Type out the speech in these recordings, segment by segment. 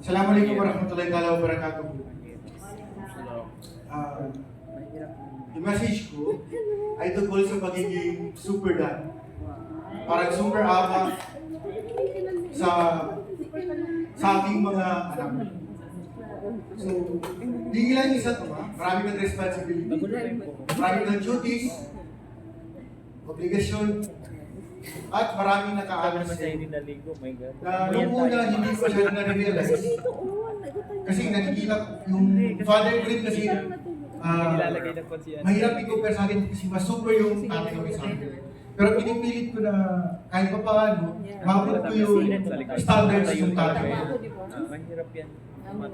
Assalamualaikum warahmatullahi wabarakatuh. Yung message ko ay tungkol sa pagiging super dad. Parang super ama sa aking mga anak. So, di lang isang ama, marami kang responsibility, marami kang duties, obligasyon, at maraming nakaalas sa'yo. Na nung una, hindi ko siya na-realize. Kasi nakikita yung father ko rin kasi mahirap i-compare sa akin kasi mas super yung tatay ko sa akin. Pero pinipilit ko na kahit pa paano, mabot ko yung standards yung tatay ko.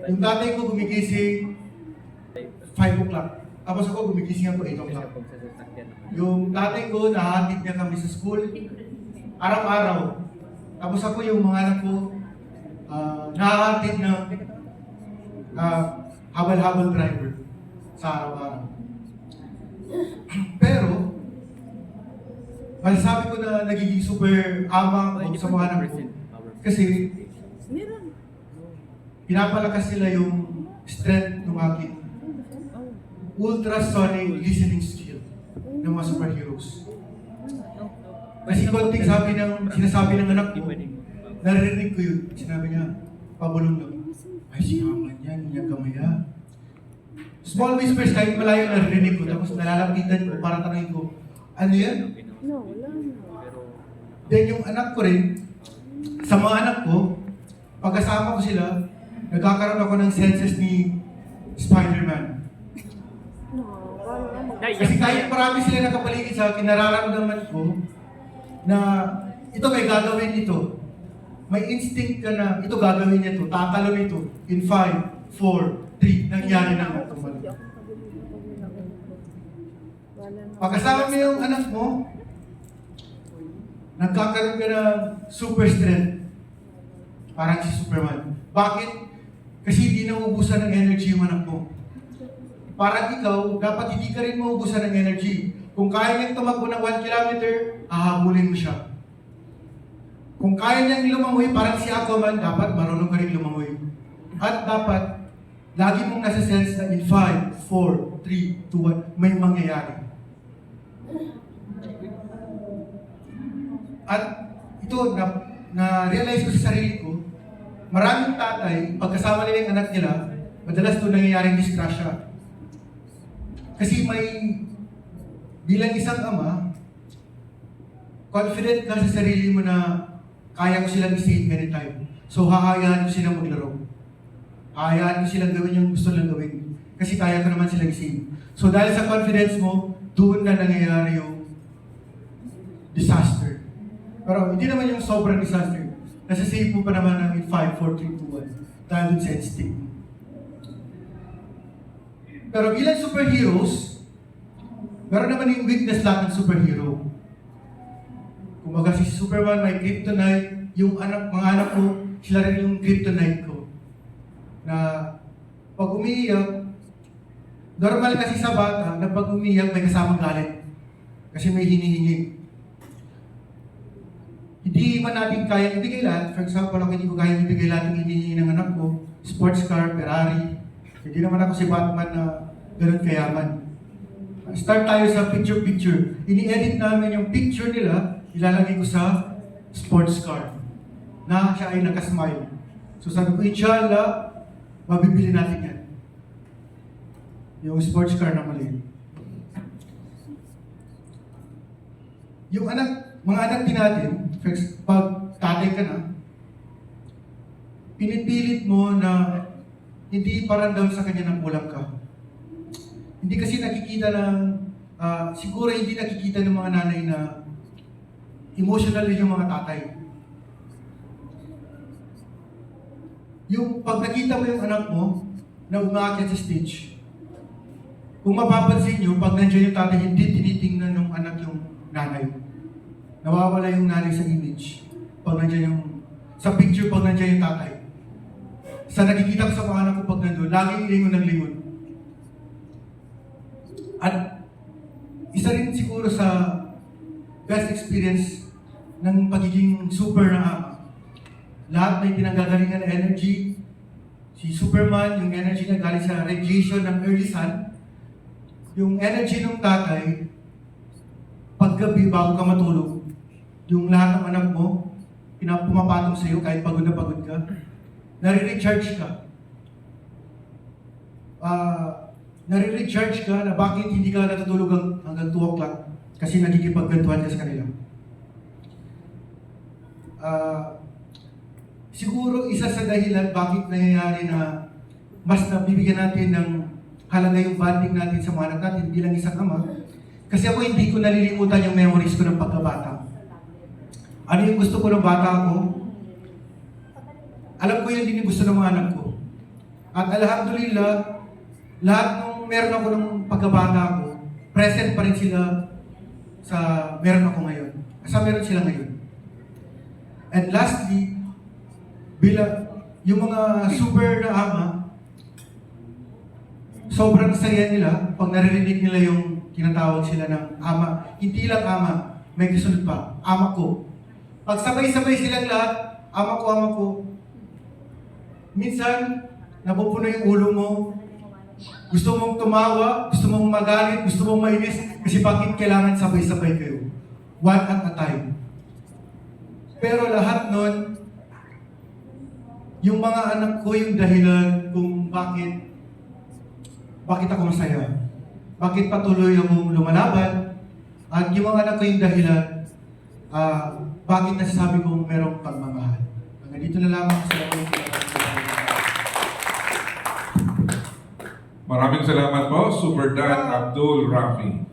Yung tatay ko gumigising 5 o'clock. Tapos ako gumigising ako 8 o'clock. Yung tatay ko, nahatid niya kami sa school araw-araw. Tapos ako yung mga anak ko, nahatid ng habal-habal driver sa araw-araw. Pero, masasabi ko na nagiging super ama ko sa mga anak ko. Kasi, pinapalakas nila yung strength ng aking ultrasonic listening skill ng mga superheroes. Kasi konting sinasabi ng anak ko, narinig ko yun. Sinabi niya, pabulong lang. Ay, si Mama niya, niya kamaya. Small whispers, kahit malayo narinig ko, tapos nalalapitan ko, para tanongin ko, ano yan? Then yung anak ko rin, sa mga anak ko, pagkasama ko sila, nagkakaroon ako ng senses ni Spider-Man. Kasi kahit marami sila nakapaligid sa akin, nararamdaman ko na ito may gagawin ito. May instinct ka na ito gagawin niya ito, tatalo nito in 5, 4, 3, nangyari na nga tumalo. Pagkasama mo yung anak mo, nagkakaroon ka ng super strength. Parang si Superman. Bakit? Kasi hindi nauubusan ng energy yung anak mo. Parang ikaw, dapat hindi ka rin mauubusan ng energy. Kung kaya niyang tumakbo ng 1 kilometer, hahabulin mo siya. Kung kaya niyang lumangoy, parang si Aquaman, dapat marunong ka rin lumangoy. At dapat, lagi mong nasa sense na in 5, 4, 3, 2, 1, may mangyayari. At ito, na-realize ko sa sarili ko, maraming tatay, pagkasama nila yung anak nila, madalas ito nangyayaring disgrasya. Kasi bilang isang ama, confident ka sa sarili mo na kaya ko silang i-save anytime. So, hahayaan ko silang maglaro. Hahayaan ko silang gawin yung gusto lang gawin. Kasi kaya ko naman silang i-save. So, dahil sa confidence mo, doon na nangyayari yung disaster. Pero hindi naman yung sobrang disaster. Nasa-save mo pa naman ng 5, 4, 3, 2, 1. Dahil dun sa instinct. Pero bilang superheroes, meron naman yung weakness lahat ng superhero. Kumbaga si Superman may kryptonite, yung mga anak ko, sila rin yung kryptonite ko. Na pag umiiyak, normal kasi sa bata na pag umiiyak may kasamang galit. Kasi may hinihingi. Hindi man natin kaya ibigay lahat. For example, ako hindi ko kaya ibigay lahat ng hinihingi ng anak ko. Sports car, Ferrari. Hindi naman ako si Batman na ganun kayaman. Start tayo sa picture-picture. Ini-edit namin yung picture nila, ilalagay ko sa sports car na siya ay nakasmile. So sabi ko, inshallah, mabibili natin yan. Yung sports car na mali. Yung mga anak din natin, pag tatay ka na, pinipilit mo na hindi paramdam sa kanya ng kulang ka. Hindi kasi nakikita siguro hindi nakikita ng mga nanay na emotional yung mga tatay. Yung pag nakita mo yung anak mo na umaakit sa stage, kung mapapansin nyo, pag nandiyan yung tatay, hindi tinitingnan ng anak yung nanay. Nawawala yung nanay sa image. Pag nandiyan sa picture, pag nandiyan yung tatay. Sa nakikita ko sa mga anak ko pag nandun, laging lingon ng lingon. At isa rin siguro sa best experience ng pagiging super na ama. Lahat may pinanggagalingan na energy, Si Superman, yung energy na galing sa radiation ng early sun, yung energy ng tatay, paggabi bago ka matulog, yung lahat ng anak mo, pumapatong sa iyo kahit pagod ka, nare-recharge ka. Nare-recharge ka na bakit hindi ka natutulog hanggang 2 o'clock kasi nagkikipagkwentuhan ka sa kanila. Siguro isa sa dahilan bakit nangyayari na mas nabibigyan natin ng halaga yung bonding natin sa mga anak natin bilang isang ama, kasi ako hindi ko nalilimutan yung memories ko ng pagkabata. Ano yung gusto ko ng bata ko? Alam ko yun din yung gusto ng mga anak ko. At alhamdulillah, lahat ng meron ako ng pagkabata ko, present pa rin sila sa meron ako ngayon. Sa meron sila ngayon. And lastly, yung mga super na ama, sobrang saya nila pag naririnig nila yung tinatawag sila ng ama. Hindi lang ama, may kasunod pa, ama ko. Pag sabay-sabay silang lahat, ama ko. Minsan, napupuno yung ulo mo, gusto mong tumawa, gusto mong magalit, gusto mong mainis, kasi bakit kailangan sabay-sabay kayo? One at a time. Pero lahat nun, yung mga anak ko yung dahilan kung bakit ako masaya. Bakit patuloy akong lumalaban. At yung mga anak ko yung dahilan, bakit nasasabi kong merong pagmamahal. Hanggang dito na lamang sa ako. Maraming salamat po, Super Dan Abdul Rafi.